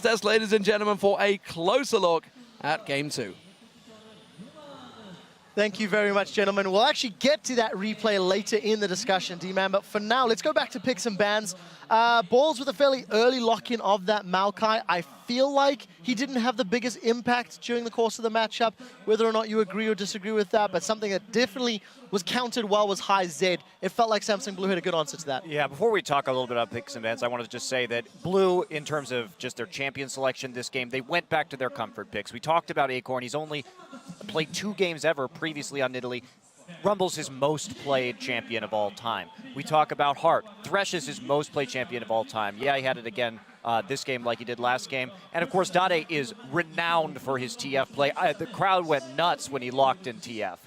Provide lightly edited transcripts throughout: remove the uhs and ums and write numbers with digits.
test, ladies and gentlemen, for a closer look at Game 2. Thank you very much, gentlemen. We'll actually get to that replay later in the discussion, D-Man. But for now, let's go back to picks and bans. Balls with a fairly early lock-in of that Maokai. I feel like he didn't have the biggest impact during the course of the matchup, whether or not you agree or disagree with that. But something that definitely was countered well was high Zed. It felt like Samsung Blue had a good answer to that. Yeah, before we talk a little bit about picks and bans, I wanted to just say that Blue, in terms of just their champion selection this game, they went back to their comfort picks. We talked about Acorn. He's only played 2 games ever previously on Italy. Rumble's his most played champion of all time. We talk about Hart. Thresh is his most played champion of all time. Yeah, he had it again this game like he did last game. And of course, Dade is renowned for his TF play. The crowd went nuts when he locked in TF.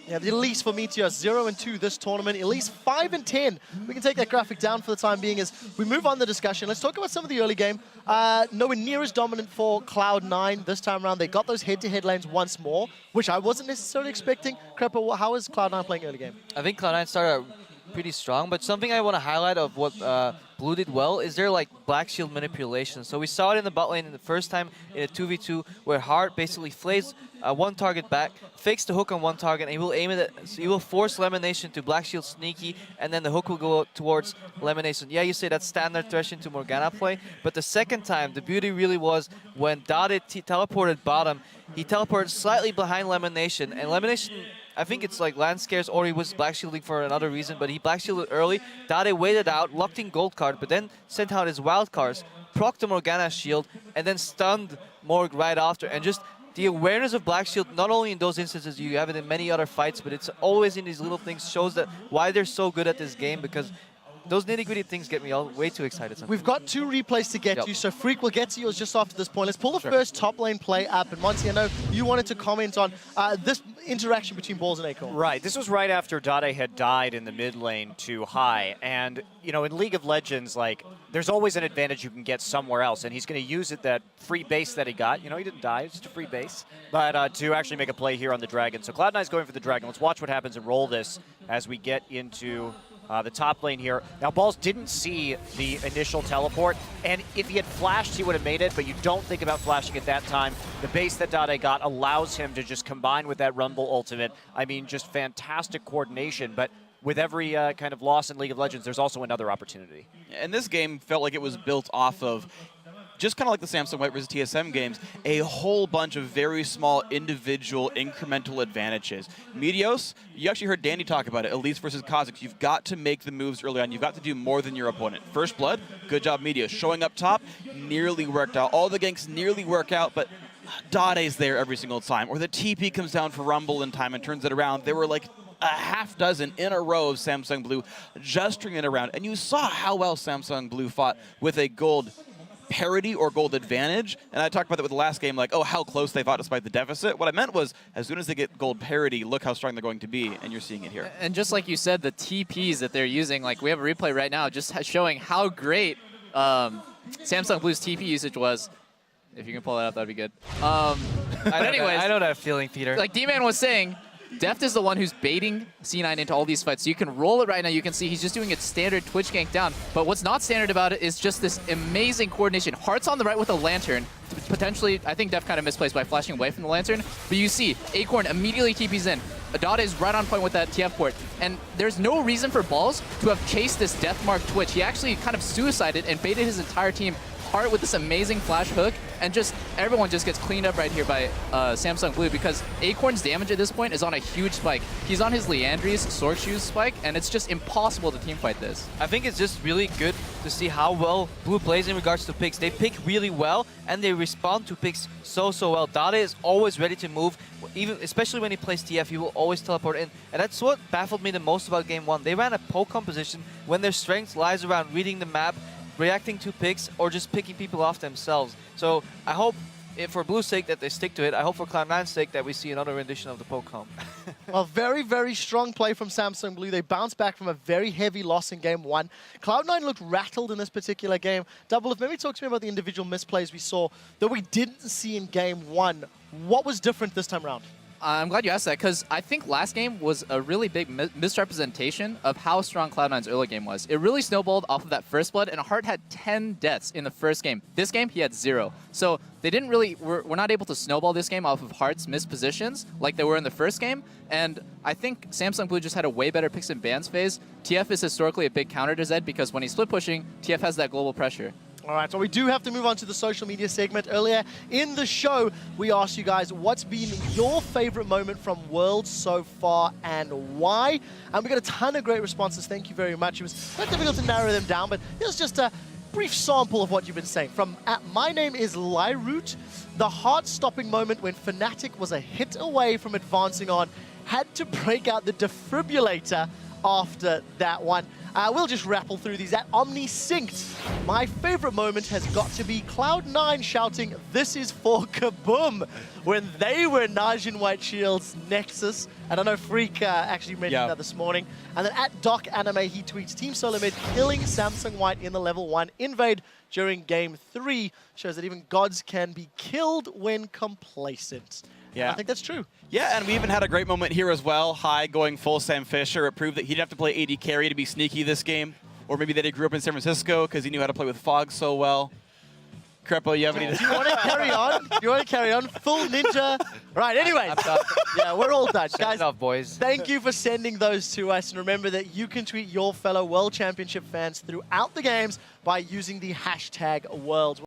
Yeah, the Elise for Meteor, 0-2 this tournament. Elise 5-10. We can take that graphic down for the time being as we move on the discussion. Let's talk about some of the early game. Nowhere near as dominant for Cloud9 this time around. They got those head-to-head lanes once more, which I wasn't necessarily expecting. Crepper, how is Cloud9 playing early game? I think Cloud9 started pretty strong, but something I want to highlight of what Blue did well is their Black Shield manipulation. So we saw it in the bot lane in the first time in a 2v2 where Hart basically flays one target back, fakes the hook on one target, and he will aim it at, so he will force Lemonation to Black Shield sneaky, and then the hook will go towards Lemonation. Yeah, you say that's standard Thresh into Morgana play, but the second time, the beauty really was when Dade teleported bottom, he teleported slightly behind Lemonation, and Lemonation, I think it's like land scares or he was black shielding for another reason, but he black shielded early. Dade waited out, locked in gold card, but then sent out his wild cards, procced the Morgana shield, and then stunned Morg right after. And just the awareness of black shield, not only in those instances, you have it in many other fights, but it's always in these little things, shows that why they're so good at this game, because those nitty-gritty things get me all way too excited sometimes. We've got 2 replays to get to, so Freak will get to yours just after this point. Let's pull the first top lane play up. And Monty, I know you wanted to comment on this interaction between Balls and Acorn. Right. This was right after Dade had died in the mid lane to High. And, you know, in League of Legends, there's always an advantage you can get somewhere else. And he's going to use it, that free base that he got. You know, he didn't die. It's just a free base. But to actually make a play here on the Dragon. So Cloud9's going for the Dragon. Let's watch what happens and roll this as we get into the top lane here. Now, Balls didn't see the initial teleport, and if he had flashed, he would have made it, but you don't think about flashing at that time. The base that Dade got allows him to just combine with that Rumble ultimate. I mean, just fantastic coordination, but with every kind of loss in League of Legends, there's also another opportunity. And this game felt like it was built off of just kind of like the Samsung White versus TSM games, a whole bunch of very small individual incremental advantages. Meteos, you actually heard Danny talk about it, Elise versus Kha'Zix. You've got to make the moves early on. You've got to do more than your opponent. First Blood, good job Meteos. Showing up top, nearly worked out. All the ganks nearly work out, but Dade's there every single time. Or the TP comes down for Rumble in time and turns it around. There were like a half dozen in a row of Samsung Blue just turning it around. And you saw how well Samsung Blue fought with a gold parity or gold advantage, and I talked about that with the last game, like, oh, how close they fought despite the deficit. What I meant was, as soon as they get gold parity, look how strong they're going to be, and you're seeing it here. And just like you said, the TPs that they're using, like we have a replay right now just showing how great Samsung Blue's TP usage was. If you can pull that up, that'd be good. But anyways, I know that feeling, Peter. Like D-Man was saying, Deft is the one who's baiting C9 into all these fights. So you can roll it right now. You can see he's just doing its standard Twitch gank down. But what's not standard about it is just this amazing coordination. Heart's on the right with a Lantern. Potentially, I think Deft kind of misplaced by flashing away from the Lantern. But you see, Acorn immediately TPs in. Dade is right on point with that TF port. And there's no reason for Balls to have chased this Deathmark Twitch. He actually kind of suicided and baited his entire team. Hart with this amazing flash hook, and just everyone just gets cleaned up right here by Samsung Blue, because Acorn's damage at this point is on a huge spike. He's on his Leandri's Sword Shoes spike, and it's just impossible to teamfight this. I think it's just really good to see how well Blue plays in regards to picks. They pick really well, and they respond to picks so well. Dade is always ready to move, even especially when he plays TF, he will always teleport in. And that's what baffled me the most about Game 1. They ran a poke composition when their strength lies around reading the map, reacting to picks, or just picking people off themselves. So I hope, for Blue's sake, that they stick to it. I hope for Cloud9's sake that we see another rendition of the poke comp. Well, very, very strong play from Samsung Blue. They bounced back from a very heavy loss in Game 1. Cloud9 looked rattled in this particular game. Double, if maybe talk to me about the individual misplays we saw that we didn't see in Game 1. What was different this time around? I'm glad you asked that, because I think last game was a really big misrepresentation of how strong Cloud9's early game was. It really snowballed off of that first blood, and Heart had 10 deaths in the first game. This game, he had 0. So they didn't really, were not able to snowball this game off of Heart's missed positions like they were in the first game. And I think Samsung Blue just had a way better picks and bans phase. TF is historically a big counter to Zed because when he's split pushing, TF has that global pressure. All right, so we do have to move on to the social media segment. Earlier in the show, we asked you guys what's been your favorite moment from Worlds so far and why. And we got a ton of great responses. Thank you very much. It was quite difficult to narrow them down, but here's just a brief sample of what you've been saying. From My Name is Lyroot, the heart-stopping moment when Fnatic was a hit away from advancing on, had to break out the defibrillator after that one. We'll just rattle through these. At OmniSynced, my favorite moment has got to be Cloud9 shouting, "This is for Kaboom," when they were Naj in White Shield's Nexus. And I know Freak actually mentioned that this morning. And then at Doc Anime, he tweets, Team Solo Mid killing Samsung White in the level 1 invade during game 3 shows that even gods can be killed when complacent. Yeah. I think that's true. Yeah, and we even had a great moment here as well. High going full Sam Fisher. It proved that he didn't have to play AD carry to be sneaky this game. Or maybe that he grew up in San Francisco because he knew how to play with Fog so well. Crepo, you have any... Do you want to carry on? Do you want to carry on? Full ninja? Right, anyways. Yeah, we're all done. Guys, off, boys. Thank you for sending those to us. And remember that you can tweet your fellow World Championship fans throughout the games by using the hashtag Worlds.